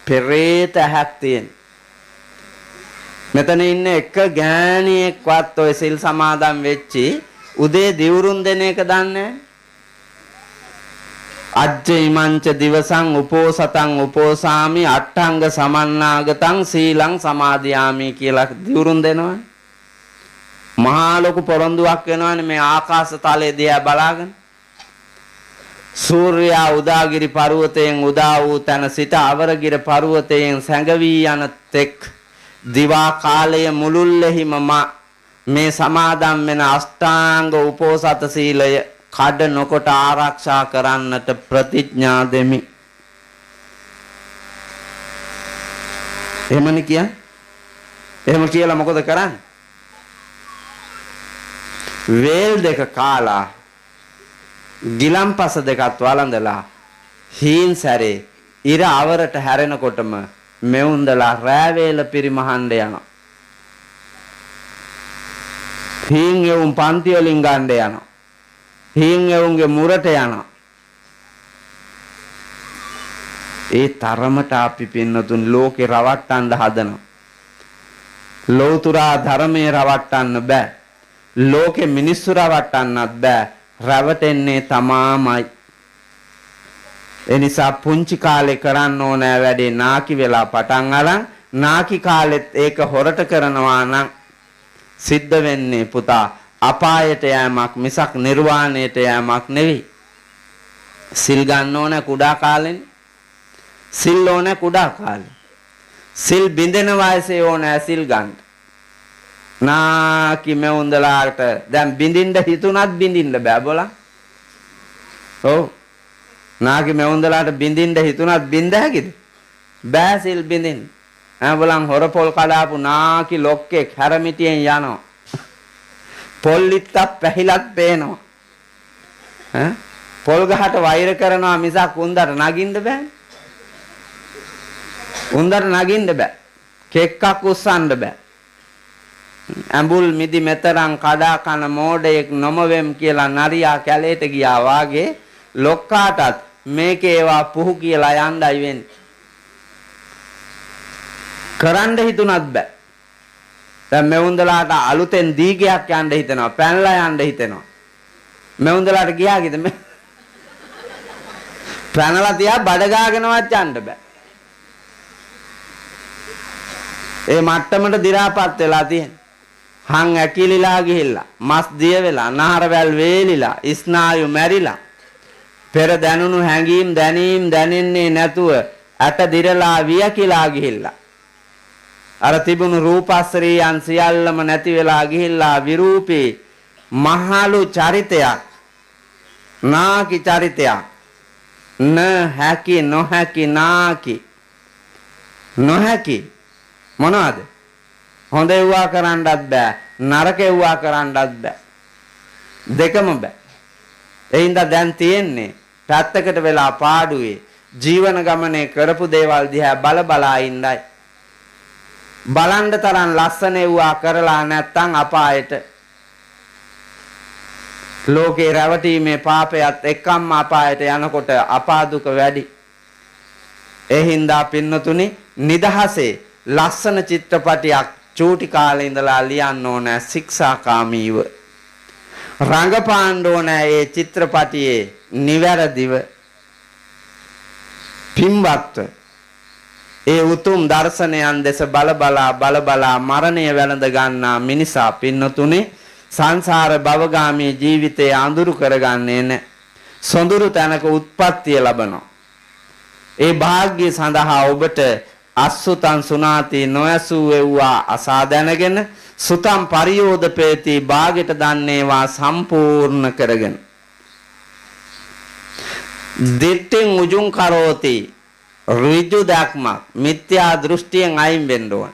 පෙරේත ඇහක් තියෙන. මෙතන ඉන්න එක ගෑණියෙක්වත් ඔය සිල් සමාදන් වෙච්චි උදේ දිවුරුම් දෙන එක දන්නේ අජ්ජයිමංච දිවසං උපෝසතං උපෝසාමි අට්ඨංග සමන්නාගතං සීලං සමාදියාමි කියලා දිවුරුම් දෙනවා. මහා ලොකු පොරොන්දුවක් වෙනවනේ මේ ආකාශ තලයේ දිහා බලාගෙන. සූර්යයා උදාගිරි පර්වතයෙන් උදා වූ තැන සිට අවරගිර පර්වතයෙන් සැඟවී යන තෙක් දිවා කාලය මුළුල්ලෙහිම මේ සමාදම් වෙන අෂ්ටාංග උපෝසත සීලය කඩ නොකොට ආරක්ෂා කරන්නට ප්‍රතිඥා දෙමි. එහෙමනේ කියන්නේ. එහෙම කියලා මොකද කරන්නේ? වේල් දෙක කාලා ගිලම්පස දෙකත් වළඳලා හීන් සැරේ ඉර අවරට හැරෙනකොටම මෙවුන්දලා රෑ වේල පිරිමහන්න යනවා. හීන් එවුන් පන්ති වලින් ගන්න යනවා. හීන් එවුන්ගේ මුරට යනවා. ඒ තරමට අපි පින්නතුන් ලෝකේ රවට්ටන්න හදනවා. ලෞතුරා ධර්මයේ රවට්ටන්න බෑ. ලෝකේ මිනිස්සු රවට්ටන්නත් බෑ. රැවටෙන්නේ තමාමයි. එනිසා පුංචි කාලේ කරන්න ඕන වැඩේ නාකි වෙලා පටන් අරන් නාකි කාලෙත් ඒක හොරට කරනවා නම් සිද්ධ වෙන්නේ පුතා අපායට යෑමක් මිසක් නිර්වාණයට යෑමක් නෙවෙයි. සිල් ගන්න ඕන කුඩා කාලෙන්. සිල් ඕන කුඩා කාලේ. සිල් බින්දෙන වයසේ ඕන සිල් ගන්න. නාකි මෙවුන්දලාට දැන් බින්දින්න හිතුණත් බින්දින්න බෑ බෝලා. ඔව්. නාකි මෙවුන්දලාට බින්දින්න හිතුණත් බින්ද හැකිද? බෑ සිල් බින්දින්න. බලන් හොරපොල් කඩාපු නාකි ලොක්කෙක් හැරමිටියෙන් යනවා. පොල්ලිත්තක් පැහිලත් පේනවා. පොල් ගහට වෛර කරනවා මිසක් උන්දට නගින්න බෑ. උන්දට නගින්න බෑ. කෙක්කක් උස්සන්න බෑ. ඇඹුල් මිදි මෙතරම් කඩා කන මෝඩයෙක් නොමවෙම් කියලා නරියා කැලේට ගියා වාගේ ලොක්කාටත් මේකේ ඒවා පුහු කියලා යන්නයි වෙන්නේ. කරන්න හිතුණත් බෑ. දැන් මෙවුන්දලාට අලුතෙන් දීගයක් යන්න හිතෙනවා. පැනලා යන්න හිතෙනවා. මෙවුන්දලාට ගියා කිද මේ පැනලා තියා බඩ ගාගෙනවත් යන්න බෑ. ඒ මට්ටමට දි รา පත් වෙලා තියෙනවා. හං ඇකිලිලා ගිහිල්ලා මස් දිය වෙලා නහරවැල් වේලිලා ස්නායු මැරිලා පෙර දැනුණු හැඟීම් දැනීම් දැනෙන්නේ නැතුව ඇට දිරලා වියකිලා ගිහිල්ලා අර තිබුණු රූපස්ත්‍රියන් සියල්ලම නැති වෙලා ගිහිල්ලා විරූපී මහලු චරිතයක් නාකි චරිතයක් න හැකි නොහැකි නාකි නොහැකි මොනවද? හොඳ එව්වා කරන්නත් බෑ නරක එව්වා කරන්නත් බෑ දෙකම බෑ. එයින්ද දැන් තියෙන්නේ පැත්තකට වෙලා පාඩුවේ ජීවන ගමනේ කරපු දේවල් දිහා බල බලා ඉන්නයි. බලන්න තරම් ලස්සන එව්වා කරලා නැත්තම් අපායට. ලෝකේ රැවටීමේ පාපයත් එක්කම අපායට යනකොට අපා දුක වැඩි. ඒ හින්දා පින්නතුනි නිදහසේ ලස්සන චිත්‍රපටයක් චූටි කාලේ ඉඳලා ලියන්න ඕන ශික්ෂාකාමීව. රංගපාන්න ඕන ඒ චිත්‍රපටියේ නිවැරදිව පින්වත්ව ඒ උතුම් දර්ශනයන් දෙස බල බලා මරණය වැළඳ ගන්නා මිනිසා පින්නතුනේ සංසාර භවගාමී ජීවිතය අඳුරු කරගන්නේ නැහැ. සොඳුරු තැනක උත්පත්තිය ලබනවා. ඒ වාග්ය සඳහා ඔබට අසුතං සුනාති නොයසූ වේවා අසා දැනගෙන සුතං පරියෝදපේති භාගයට දන්නේවා සම්පූර්ණ කරගෙන දිට්ඨින් උජුං කරෝති ඍජු දක්ම මිත්‍යා දෘෂ්ටියෙන් අයින් වෙන්න ඕන.